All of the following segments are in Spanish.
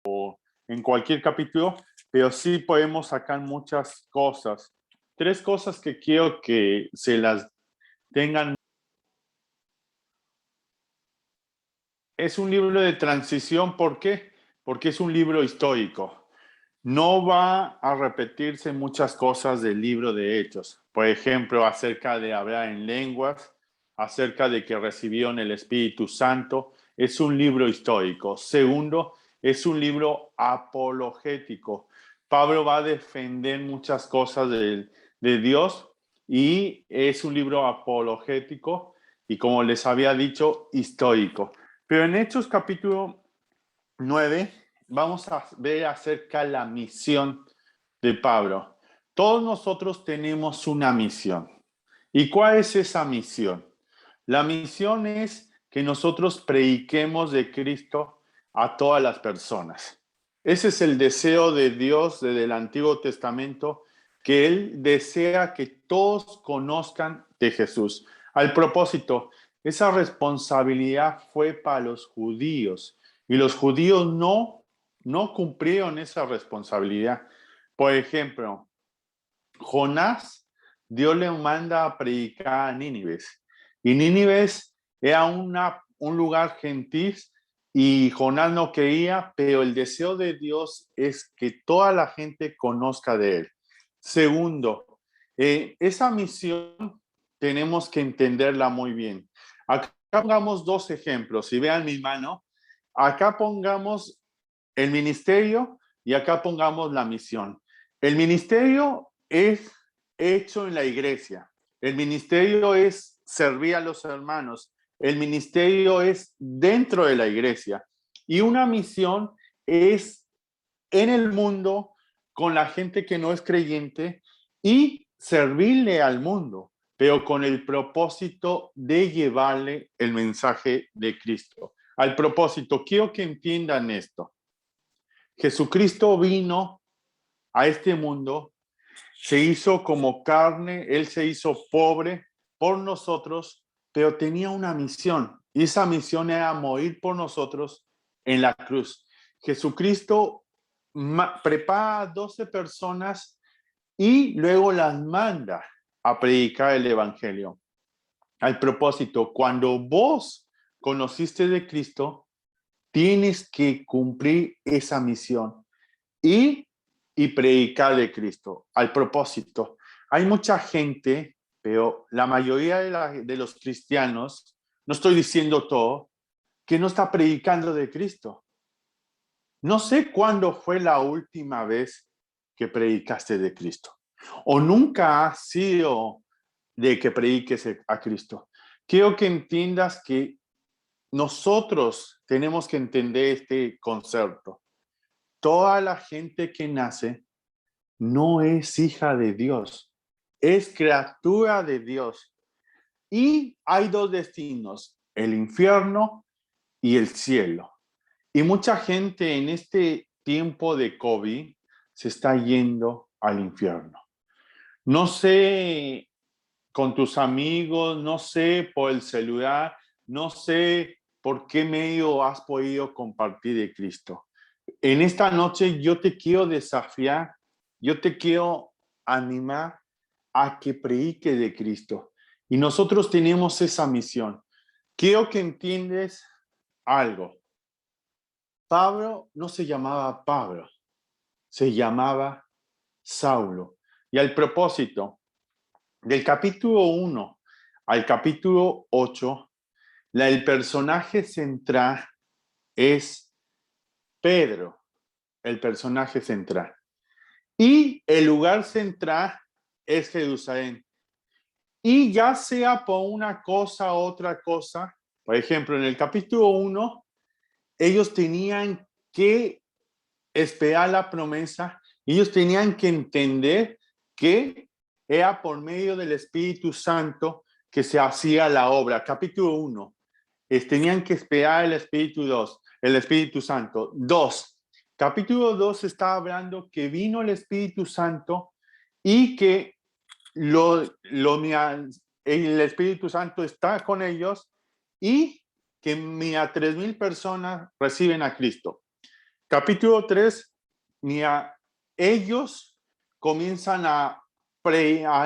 en cualquier capítulo, pero sí podemos sacar muchas cosas. Tres cosas que quiero que se las tengan. Es un libro de transición, ¿por qué? Porque es un libro histórico. No va a repetirse muchas cosas del libro de Hechos. Por ejemplo, acerca de hablar en lenguas, acerca de que recibieron el Espíritu Santo. Es un libro histórico. Segundo, es un libro apologético. Pablo va a defender muchas cosas de Dios y es un libro apologético y, como les había dicho, histórico. Pero en Hechos capítulo 9 vamos a ver acerca de la misión de Pablo. Todos nosotros tenemos una misión. ¿Y cuál es esa misión? La misión es que nosotros prediquemos de Cristo a todas las personas. Ese es el deseo de Dios desde el Antiguo Testamento, que Él desea que todos conozcan de Jesús. Al propósito, esa responsabilidad fue para los judíos y los judíos no cumplieron esa responsabilidad. Por ejemplo, Jonás, Dios le manda a predicar a Nínive. Y Nínive era un lugar gentil y Jonás no quería, pero el deseo de Dios es que toda la gente conozca de él. Segundo, esa misión tenemos que entenderla muy bien. Acá pongamos dos ejemplos. Si vean mi mano, acá pongamos el ministerio y acá pongamos la misión. El ministerio es hecho en la iglesia. El ministerio es servir a los hermanos. El ministerio es dentro de la iglesia. Y una misión es en el mundo con la gente que no es creyente y servirle al mundo, pero con el propósito de llevarle el mensaje de Cristo. Al propósito, quiero que entiendan esto. Jesucristo vino a este mundo, se hizo como carne, Él se hizo pobre por nosotros, pero tenía una misión, y esa misión era morir por nosotros en la cruz. Jesucristo prepara a 12 personas y luego las manda a predicar el evangelio. Al propósito, cuando vos conociste de Cristo, tienes que cumplir esa misión y predicar de Cristo. Al propósito, hay mucha gente, pero la mayoría de los cristianos, no estoy diciendo todo, que no está predicando de Cristo. No sé cuándo fue la última vez que predicaste de Cristo. O nunca ha sido de que prediques a Cristo. Quiero que entiendas que nosotros tenemos que entender este concepto. Toda la gente que nace no es hija de Dios, es criatura de Dios. Y hay dos destinos, el infierno y el cielo. Y mucha gente en este tiempo de COVID se está yendo al infierno. No sé, con tus amigos, no sé por el celular, no sé por qué medio has podido compartir de Cristo. En esta noche yo te quiero desafiar, yo te quiero animar a que predique de Cristo. Y nosotros tenemos esa misión. Quiero que entiendas algo. Pablo no se llamaba Pablo, se llamaba Saulo. Y al propósito, del capítulo 1 al capítulo 8, el personaje central es Pedro, el personaje central. Y el lugar central es Jerusalén. Y ya sea por una cosa u otra cosa, por ejemplo, en el capítulo 1, ellos tenían que esperar la promesa, ellos tenían que entender que era por medio del Espíritu Santo que se hacía la obra. Capítulo 1, tenían que esperar el Espíritu 2, el Espíritu Santo. 2, capítulo 2 está hablando que vino el Espíritu Santo y que el Espíritu Santo está con ellos y que 3,000 personas reciben a Cristo. Capítulo 3, ellos comienzan a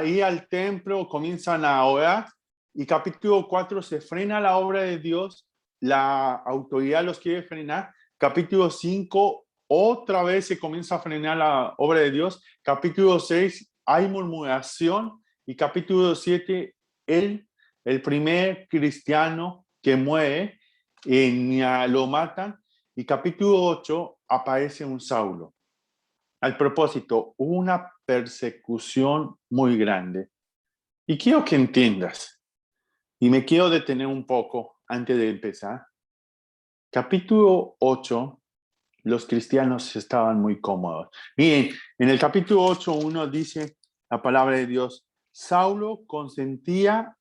ir al templo, comienzan a orar, y capítulo 4 se frena la obra de Dios, la autoridad los quiere frenar. Capítulo 5, otra vez se comienza a frenar la obra de Dios. Capítulo 6, hay murmuración, y capítulo 7, el primer cristiano que muere, lo matan, y capítulo 8 aparece un Saulo. Al propósito, una persecución muy grande. Y quiero que entiendas, y me quiero detener un poco antes de empezar. Capítulo 8, los cristianos estaban muy cómodos. Miren, en el capítulo 8:1 dice la palabra de Dios: Saulo consentía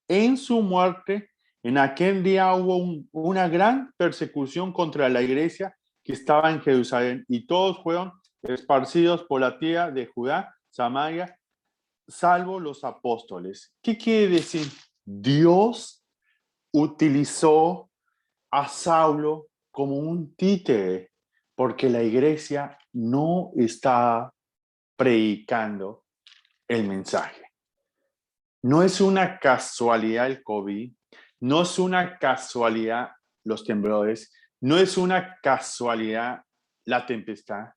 en su muerte. En aquel día hubo una gran persecución contra la iglesia que estaba en Jerusalén, y todos fueron esparcidos por la tierra de Judá, Samaria, salvo los apóstoles. ¿Qué quiere decir? Dios utilizó a Saulo como un títere, porque la iglesia no está predicando el mensaje. No es una casualidad el COVID, no es una casualidad los temblores, no es una casualidad la tempestad.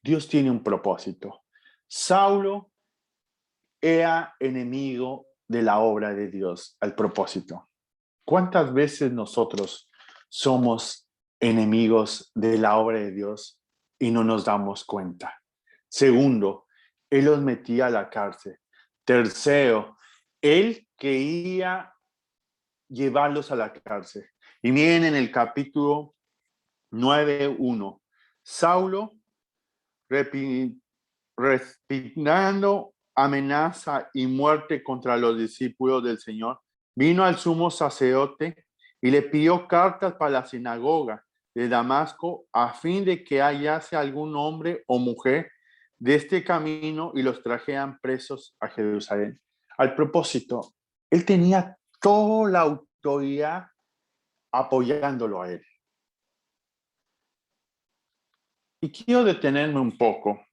Dios tiene un propósito. Saulo era enemigo de la obra de Dios, al propósito. ¿Cuántas veces nosotros somos enemigos de la obra de Dios y no nos damos cuenta? Segundo, él los metía a la cárcel. Tercero, él quería llevarlos a la cárcel. Y miren en el capítulo 9:1, Saulo, respirando amenaza y muerte contra los discípulos del Señor, vino al sumo sacerdote y le pidió cartas para la sinagoga de Damasco, a fin de que hallase algún hombre o mujer de este camino y los trajeran presos a Jerusalén. Al propósito, él tenía toda la autoridad apoyándolo a él. Y quiero detenerme un poco,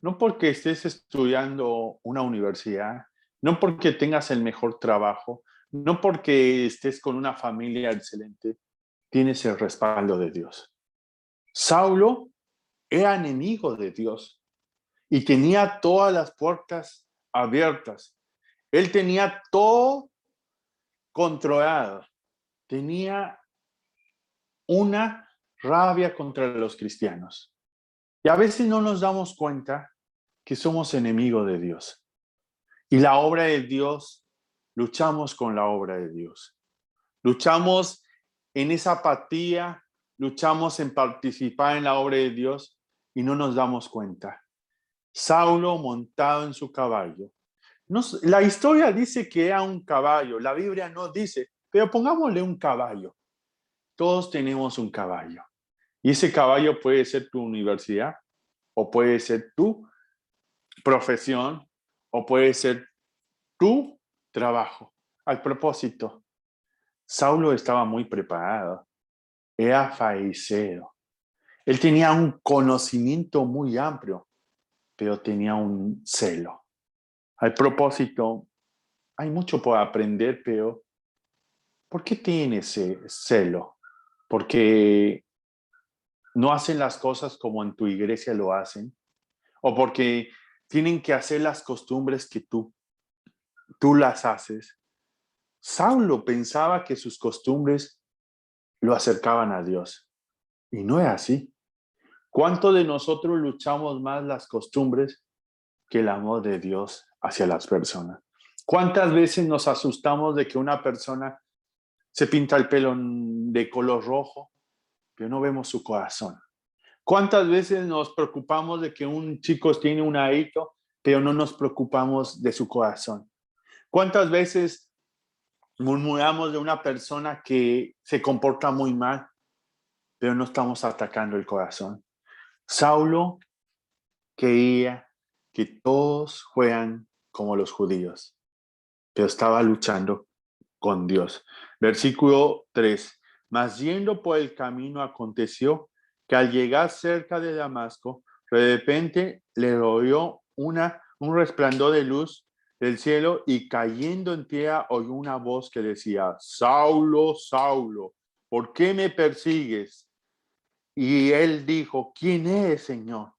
no porque estés estudiando una universidad, no porque tengas el mejor trabajo, no porque estés con una familia excelente, tienes el respaldo de Dios. Saulo era enemigo de Dios y tenía todas las puertas abiertas. Él tenía todo controlado. Tenía una rabia contra los cristianos. Y a veces no nos damos cuenta que somos enemigos de Dios. Y la obra de Dios, luchamos con la obra de Dios. Luchamos en esa apatía, luchamos en participar en la obra de Dios y no nos damos cuenta. Saulo montado en su caballo. La historia dice que era un caballo, la Biblia no dice, pero pongámosle un caballo. Todos tenemos un caballo. Y ese caballo puede ser tu universidad, o puede ser tu profesión, o puede ser tu trabajo. Al propósito, Saulo estaba muy preparado. Era fariseo. Él tenía un conocimiento muy amplio, pero tenía un celo. Al propósito, hay mucho por aprender, pero ¿por qué tiene ese celo? Porque no hacen las cosas como en tu iglesia lo hacen, o porque tienen que hacer las costumbres que tú las haces. Saulo pensaba que sus costumbres lo acercaban a Dios, y no es así. ¿Cuánto de nosotros luchamos más las costumbres que el amor de Dios hacia las personas? ¿Cuántas veces nos asustamos de que una persona se pinta el pelo de color rojo, pero no vemos su corazón? ¿Cuántas veces nos preocupamos de que un chico tiene un ahito, pero no nos preocupamos de su corazón? ¿Cuántas veces murmuramos de una persona que se comporta muy mal, pero no estamos atacando el corazón? Saulo quería que todos fueran como los judíos, pero estaba luchando con Dios. Versículo 3. Mas yendo por el camino aconteció que al llegar cerca de Damasco, de repente le rodeó un resplandor de luz del cielo y cayendo en tierra oyó una voz que decía, Saulo, Saulo, ¿por qué me persigues? Y él dijo, ¿quién es, Señor?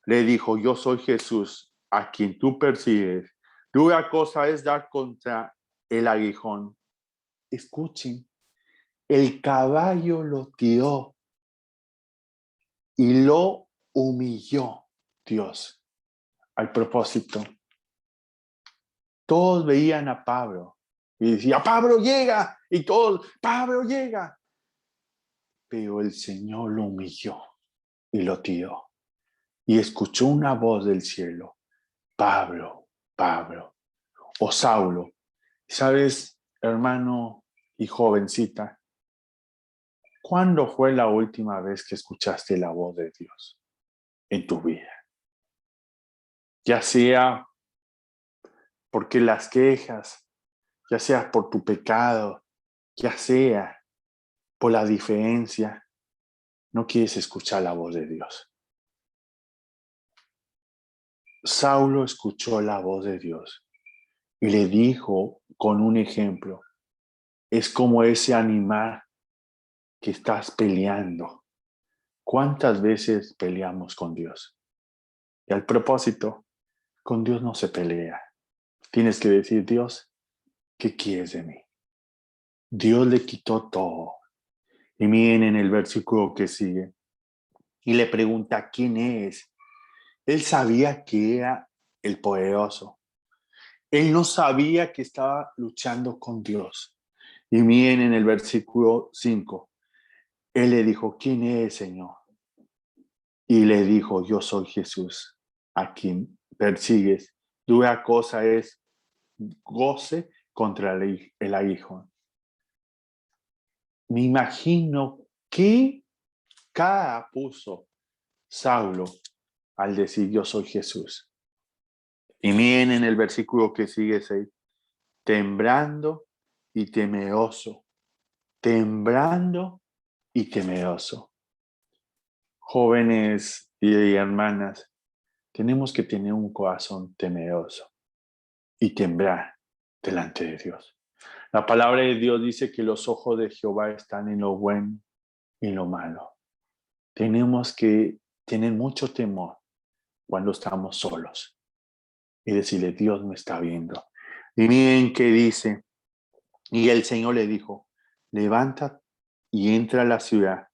Le dijo, yo soy Jesús, a quien tú persigues. Dura cosa es dar contra el aguijón. Escuchen, el caballo lo tiró y lo humilló Dios. Al propósito, todos veían a Pablo y decía, Pablo llega, y todos, Pablo llega. Pero el Señor lo humilló y lo tiró. Y escuchó una voz del cielo, Pablo, Pablo, o Saulo. ¿Sabes, hermano y jovencita? ¿Cuándo fue la última vez que escuchaste la voz de Dios en tu vida? Ya sea porque las quejas, ya sea por tu pecado, ya sea por la diferencia, no quieres escuchar la voz de Dios. Saulo escuchó la voz de Dios y le dijo con un ejemplo, es como ese animal que estás peleando. ¿Cuántas veces peleamos con Dios? Y al propósito, con Dios no se pelea. Tienes que decir, Dios, ¿qué quieres de mí? Dios le quitó todo. Y miren en el versículo que sigue. Y le pregunta, ¿quién es? Él sabía que era el poderoso. Él no sabía que estaba luchando con Dios. Y miren en el versículo 5. Él le dijo, ¿quién es, Señor? Y le dijo, yo soy Jesús, a quien persigues. Dura cosa es goce contra el aguijón. Me imagino qué cara puso Saulo al decir yo soy Jesús. Y miren en el versículo que sigue 6, temblando y temeroso, temblando y temeroso. Jóvenes y hermanas, tenemos que tener un corazón temeroso y temblar delante de Dios. La palabra de Dios dice que los ojos de Jehová están en lo bueno y en lo malo. Tenemos que tener mucho temor cuando estamos solos y decirle, Dios me está viendo. Y miren qué dice, y el Señor le dijo, levanta y entra a la ciudad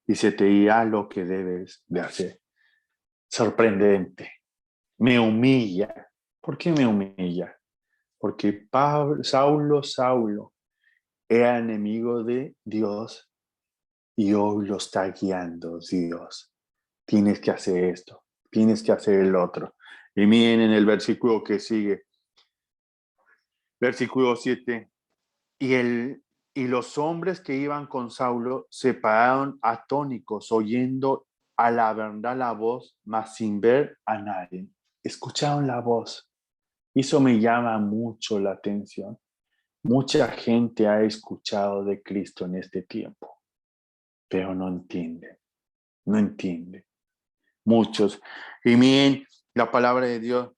y se te dirá lo que debes de hacer. Sorprendente. Me humilla. ¿Por qué me humilla? Porque Saulo era enemigo de Dios y hoy lo está guiando Dios. Tienes que hacer esto, tienes que hacer el otro. Y miren en el versículo que sigue, versículo 7, y los hombres que iban con Saulo se pararon atónicos, oyendo a la verdad la voz, mas sin ver a nadie. Escucharon la voz. Eso me llama mucho la atención. Mucha gente ha escuchado de Cristo en este tiempo, pero no entiende, no entiende. Muchos. Y miren la palabra de Dios,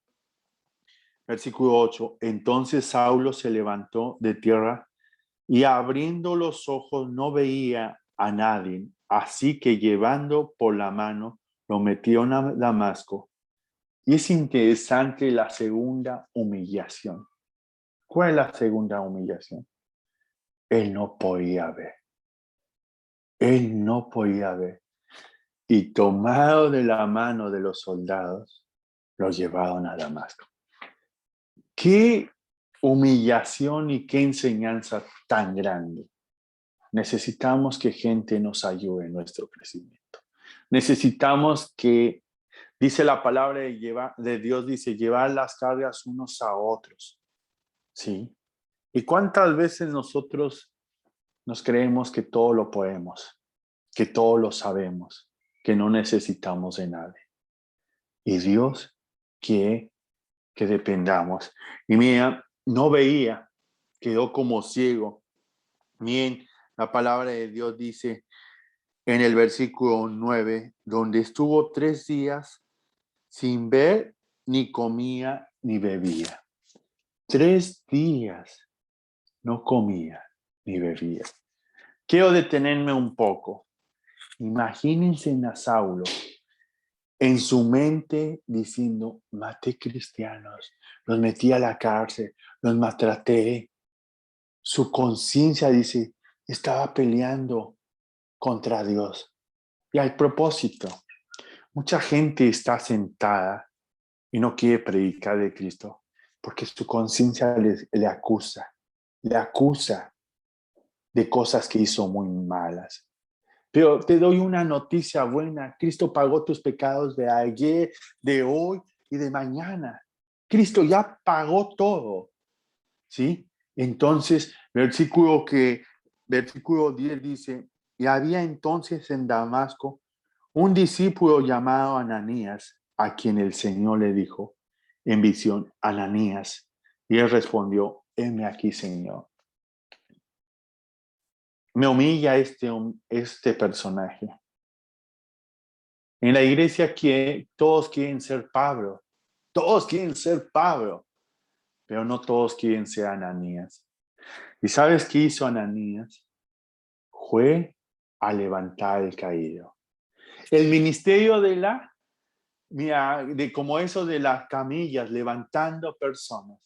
versículo 8. Entonces Saulo se levantó de tierra y abriendo los ojos no veía a nadie, así que llevando por la mano lo metió en Damasco. Y es interesante la segunda humillación. ¿Cuál es la segunda humillación? Él no podía ver. Él no podía ver. Y tomado de la mano de los soldados, lo llevaron a Damasco. Qué humillación y qué enseñanza tan grande. Necesitamos que gente nos ayude en nuestro crecimiento. Necesitamos que, dice la palabra de Dios, dice, llevar las cargas unos a otros. ¿Sí? ¿Y cuántas veces nosotros nos creemos que todo lo podemos, que todo lo sabemos, que no necesitamos de nadie? Y Dios quiere que dependamos. Y mira, no veía, quedó como ciego. Miren, la palabra de Dios dice en el versículo 9, donde estuvo 3 días sin ver, ni comía, ni bebía. 3 días no comía, ni bebía. Quiero detenerme un poco. Imagínense a Saulo en su mente diciendo, maté cristianos, los metí a la cárcel, los maltraté. Su conciencia dice, estaba peleando contra Dios. Y al propósito, mucha gente está sentada y no quiere predicar de Cristo porque su conciencia le acusa de cosas que hizo muy malas. Pero te doy una noticia buena. Cristo pagó tus pecados de ayer, de hoy y de mañana. Cristo ya pagó todo. ¿Sí? Entonces, versículo 10 dice, y había entonces en Damasco un discípulo llamado Ananías, a quien el Señor le dijo en visión, Ananías. Y él respondió, heme aquí, Señor. Me humilla este personaje. En la iglesia todos quieren ser Pablo. Todos quieren ser Pablo, pero no todos quieren ser Ananías. ¿Y sabes qué hizo Ananías? Fue a levantar el caído. El ministerio como eso de las camillas, levantando personas.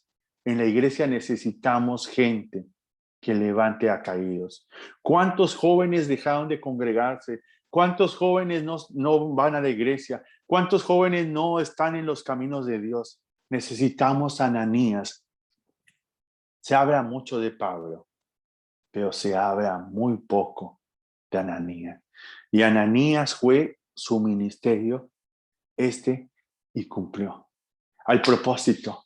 En la iglesia necesitamos gente que levante a caídos. ¿Cuántos jóvenes dejaron de congregarse? ¿Cuántos jóvenes no van a la iglesia? ¿Cuántos jóvenes no están en los caminos de Dios? Necesitamos Ananías. Se habla mucho de Pablo, pero se habla muy poco de Ananías. Y Ananías fue su ministerio y cumplió. Al propósito,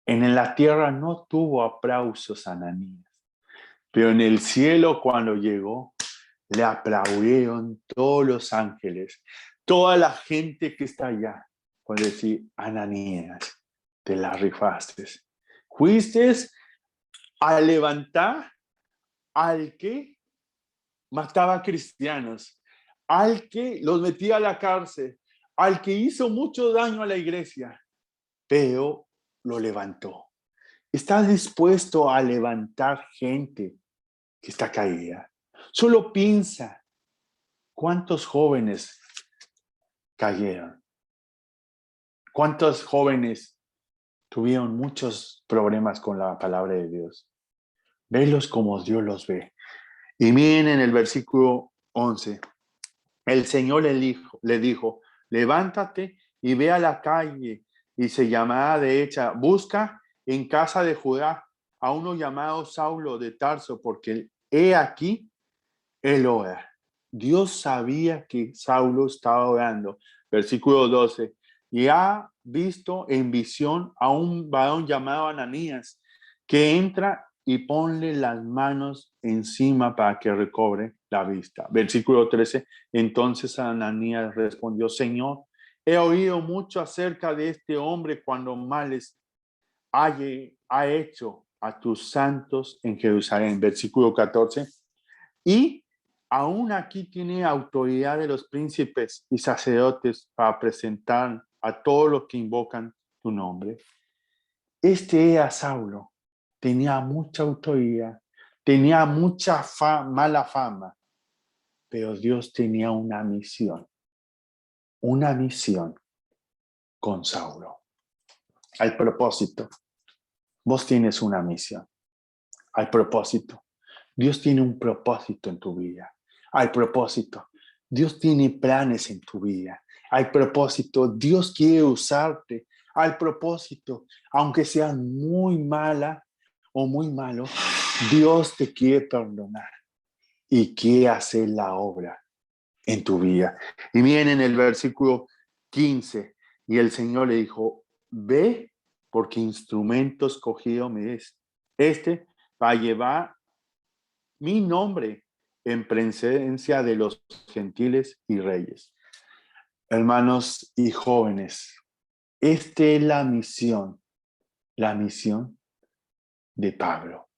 en la tierra no tuvo aplausos Ananías, pero en el cielo cuando llegó, le aplaudieron todos los ángeles, toda la gente que está allá, por decir, Ananías, te la rifaste. Fuiste a levantar al que mataba cristianos, al que los metía a la cárcel, al que hizo mucho daño a la iglesia, pero lo levantó. ¿Estás dispuesto a levantar gente que está caída? Solo piensa cuántos jóvenes cayeron, cuántos jóvenes tuvieron muchos problemas con la palabra de Dios. Velos como Dios los ve. Y miren en el versículo 11, el Señor le dijo, levántate y ve a la calle y se llamará derecha, busca en casa de Judá a uno llamado Saulo de Tarso, porque he aquí, él ora. Dios sabía que Saulo estaba orando. Versículo 12, y ha visto en visión a un varón llamado Ananías, que entra y ponle las manos encima para que recobre la vista. Versículo 13, entonces Ananías respondió, Señor, he oído mucho acerca de este hombre cuando males ha hecho a tus santos en Jerusalén. Versículo 14, y aún aquí tiene autoridad de los príncipes y sacerdotes para presentar a todos los que invocan tu nombre. Este era Saulo, tenía mucha autoridad, tenía mucha mala fama, pero Dios tenía una misión con Saulo. Al propósito, vos tienes una misión. Al propósito, Dios tiene un propósito en tu vida. Al propósito, Dios tiene planes en tu vida. Al propósito, Dios quiere usarte. Al propósito, aunque seas muy mala o muy malo, Dios te quiere perdonar y quiere hacer la obra en tu vida. Y miren en el versículo 15, y el Señor le dijo, ve porque instrumento escogido me es. Va a llevar mi nombre en presencia de los gentiles y reyes. Hermanos y jóvenes, esta es la misión de Pablo,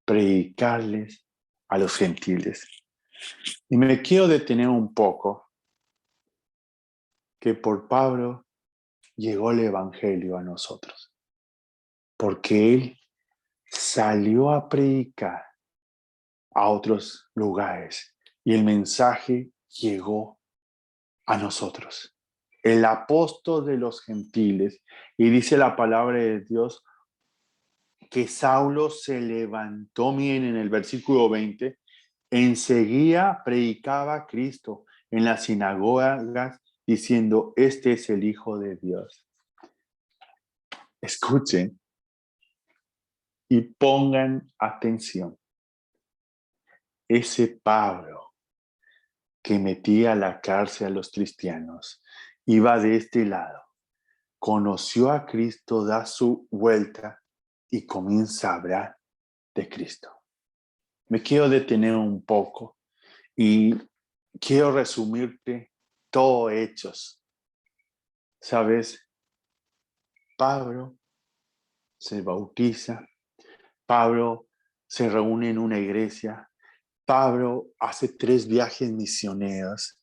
predicarles a los gentiles. Y me quiero detener un poco que por Pablo llegó el Evangelio a nosotros, porque él salió a predicar a otros lugares y el mensaje llegó a nosotros. El apóstol de los gentiles, y dice la palabra de Dios que Saulo se levantó, miren en el versículo 20, enseguida predicaba a Cristo en las sinagogas diciendo, este es el Hijo de Dios. Escuchen y pongan atención. Ese Pablo que metía a la cárcel a los cristianos iba de este lado, conoció a Cristo, da su vuelta y comienza a hablar de Cristo. Me quiero detener un poco y quiero resumirte todo Hechos. ¿Sabes? Pablo se bautiza, Pablo se reúne en una iglesia, Pablo hace 3 viajes misioneros,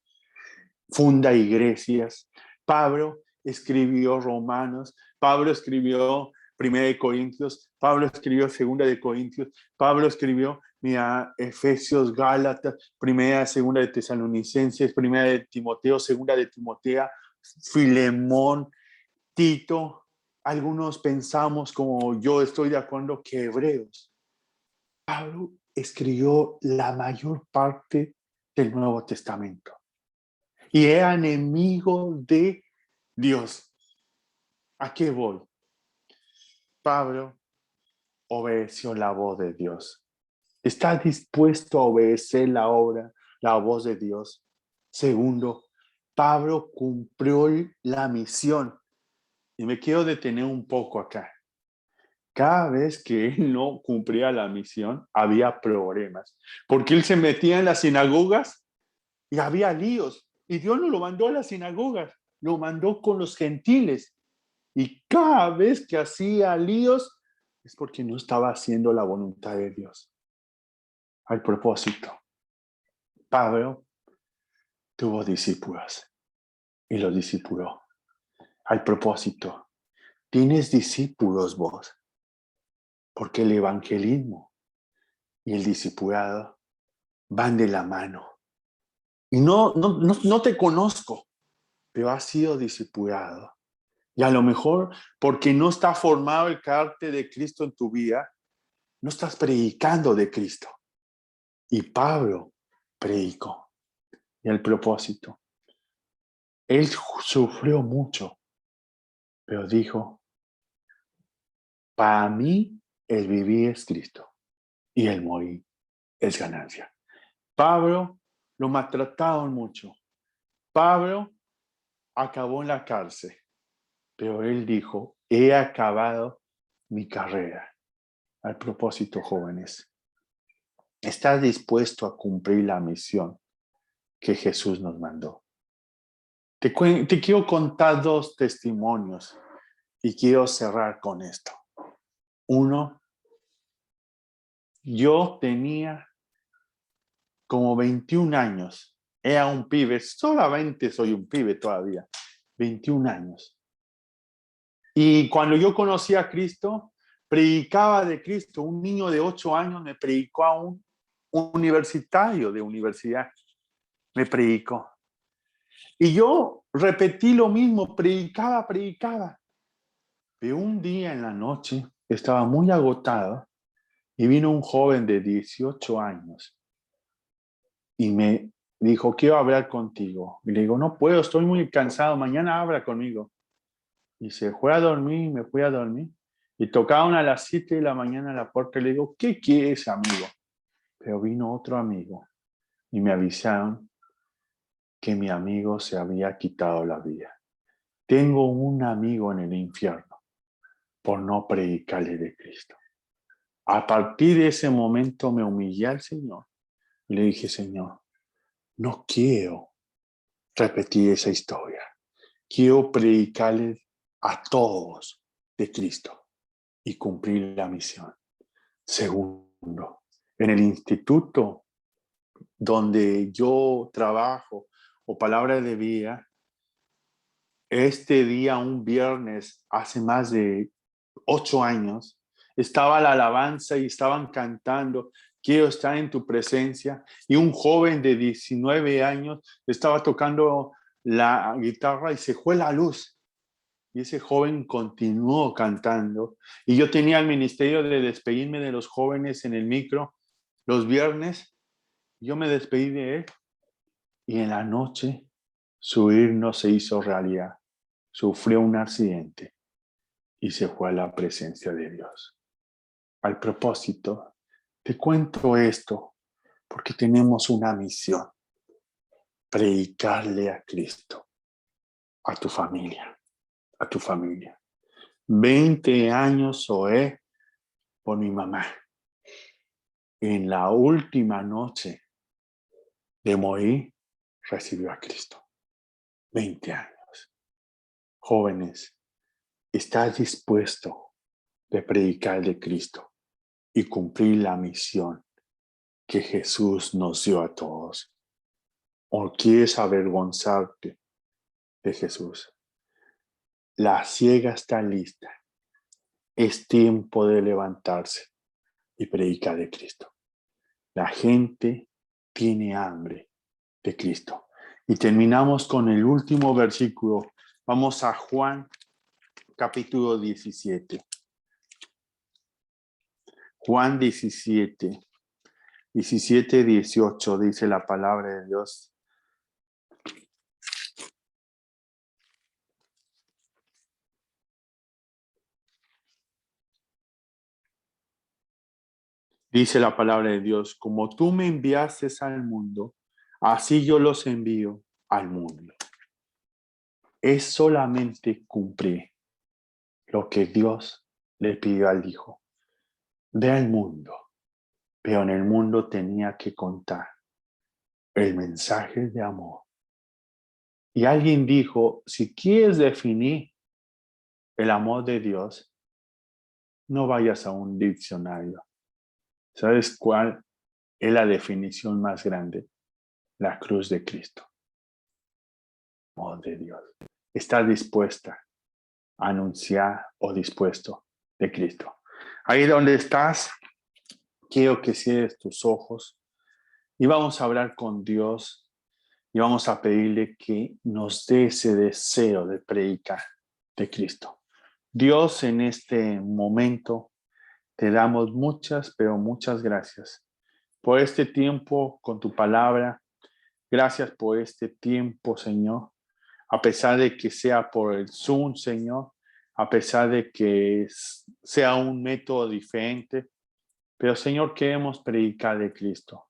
funda iglesias, Pablo escribió Romanos, Pablo escribió Primera de Corintios, Pablo escribió Segunda de Corintios, Pablo escribió Efesios, Gálatas, Primera, Segunda de Tesalonicenses, Primera de Timoteo, Segunda de Timoteo, Filemón, Tito. Algunos pensamos, como yo estoy de acuerdo, que Hebreos. Pablo escribió la mayor parte del Nuevo Testamento y era enemigo de Dios. ¿A qué voy? Pablo obedeció la voz de Dios. ¿Está dispuesto a obedecer la voz de Dios? Segundo, Pablo cumplió la misión. Y me quiero detener un poco acá. Cada vez que él no cumplía la misión, había problemas. Porque él se metía en las sinagogas y había líos. Y Dios no lo mandó a las sinagogas, lo mandó con los gentiles. Y cada vez que hacía líos, es porque no estaba haciendo la voluntad de Dios. Al propósito, Pablo tuvo discípulos y los discipuló. Al propósito, tienes discípulos vos, porque el evangelismo y el discipulado van de la mano. Y no te conozco, pero has sido discipulado. Y a lo mejor, porque no está formado el carácter de Cristo en tu vida, no estás predicando de Cristo. Y Pablo predicó. Y el propósito. Él sufrió mucho, pero dijo, para mí el vivir es Cristo y el morir es ganancia. Pablo lo maltrataron mucho. Pablo acabó en la cárcel, pero él dijo, he acabado mi carrera. Al propósito, jóvenes, ¿estás dispuesto a cumplir la misión que Jesús nos mandó? Te quiero contar 2 testimonios y quiero cerrar con esto. Uno, yo tenía como 21 años, era un pibe, solamente soy un pibe todavía, 21 años. Y cuando yo conocí a Cristo, predicaba de Cristo. Un niño de 8 años me predicó a un universitario de universidad, me predicó. Y yo repetí lo mismo, predicaba. Pero un día en la noche estaba muy agotado y vino un joven de 18 años y me dijo, quiero hablar contigo. Y le digo, no puedo, estoy muy cansado, mañana habla conmigo. Y se fue a dormir y me fui a dormir. Y tocaban a las 7 de la mañana a la puerta y le digo, ¿qué quieres, amigo? Pero vino otro amigo y me avisaron que mi amigo se había quitado la vida. Tengo un amigo en el infierno por no predicarle de Cristo. A partir de ese momento me humillé al Señor y le dije, Señor, no quiero repetir esa historia. Quiero predicarle a todos de Cristo y cumplir la misión. Segundo, en el instituto donde yo trabajo, o Palabra de Vida, este día, un viernes, hace más de 8 años, estaba la alabanza y estaban cantando, quiero estar en tu presencia, y un joven de 19 años estaba tocando la guitarra y se fue la luz. Y ese joven continuó cantando. Y yo tenía el ministerio de despedirme de los jóvenes en el micro los viernes. Yo me despedí de él y en la noche su himno se hizo realidad. Sufrió un accidente y se fue a la presencia de Dios. Al propósito, te cuento esto porque tenemos una misión: predicarle a Cristo a tu familia, a tu familia. 20 años oré por mi mamá. En la última noche de morir, recibió a Cristo. 20 años. Jóvenes, ¿estás dispuesto de predicar de Cristo y cumplir la misión que Jesús nos dio a todos? ¿O quieres avergonzarte de Jesús? La ciega está lista. Es tiempo de levantarse y predicar de Cristo. La gente tiene hambre de Cristo. Y terminamos con el último versículo. Vamos a Juan capítulo 17. Juan 17, 17, 18 dice la palabra de Dios. Dice la palabra de Dios: como tú me enviaste al mundo, así yo los envío al mundo. Es solamente cumplir lo que Dios le pidió al Hijo. Ve al mundo, pero en el mundo tenía que contar el mensaje de amor. Y alguien dijo, si quieres definir el amor de Dios, no vayas a un diccionario. ¿Sabes cuál es la definición más grande? La cruz de Cristo. Amor de Dios. Está dispuesta a anunciar o dispuesto de Cristo. Ahí donde estás, quiero que cierres tus ojos y vamos a hablar con Dios y vamos a pedirle que nos dé ese deseo de predicar de Cristo. Dios, en este momento te damos muchas, pero muchas gracias por este tiempo con tu palabra. Gracias por este tiempo, Señor. A pesar de que sea por el Zoom, Señor, a pesar de que sea un método diferente, pero, Señor, queremos predicar de Cristo.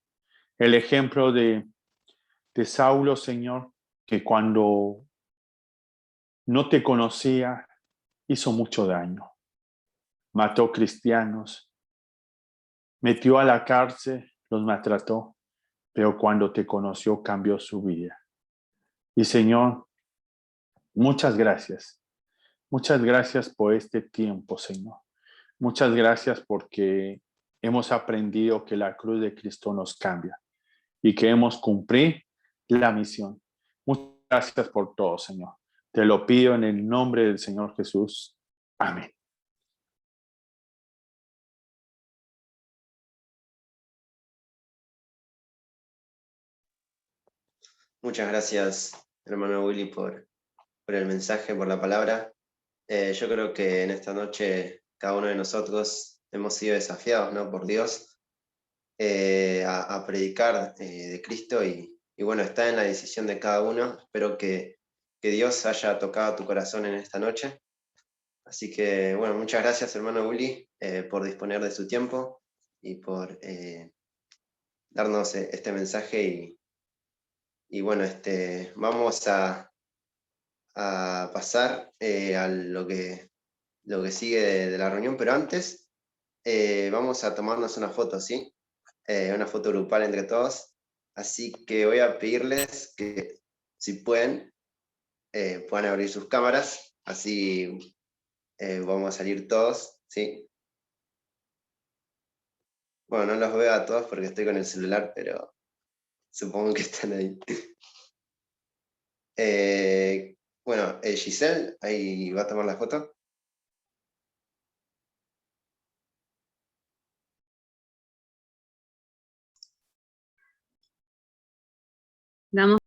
El ejemplo de Saulo, Señor, que cuando no te conocía, hizo mucho daño. Mató cristianos, metió a la cárcel, los maltrató, pero cuando te conoció cambió su vida. Y Señor, muchas gracias. Muchas gracias por este tiempo, Señor. Muchas gracias porque hemos aprendido que la cruz de Cristo nos cambia y queremos cumplir la misión. Muchas gracias por todo, Señor. Te lo pido en el nombre del Señor Jesús. Amén. Muchas gracias, hermano Willy, por el mensaje, por la palabra. Yo creo que en esta noche cada uno de nosotros hemos sido desafiados, ¿no?, por Dios, a predicar de Cristo y bueno, está en la decisión de cada uno. Espero que Dios haya tocado tu corazón en esta noche. Así que bueno, muchas gracias, hermano Willy, por disponer de su tiempo y por darnos este mensaje y bueno, vamos a pasar a lo que sigue de la reunión, pero antes vamos a tomarnos una foto, ¿sí? Una foto grupal entre todos. Así que voy a pedirles que, si pueden, puedan abrir sus cámaras, así vamos a salir todos, ¿sí? Bueno, no los veo a todos porque estoy con el celular, pero Supongo que están ahí. Bueno, Giselle, ahí va a tomar la foto. Damos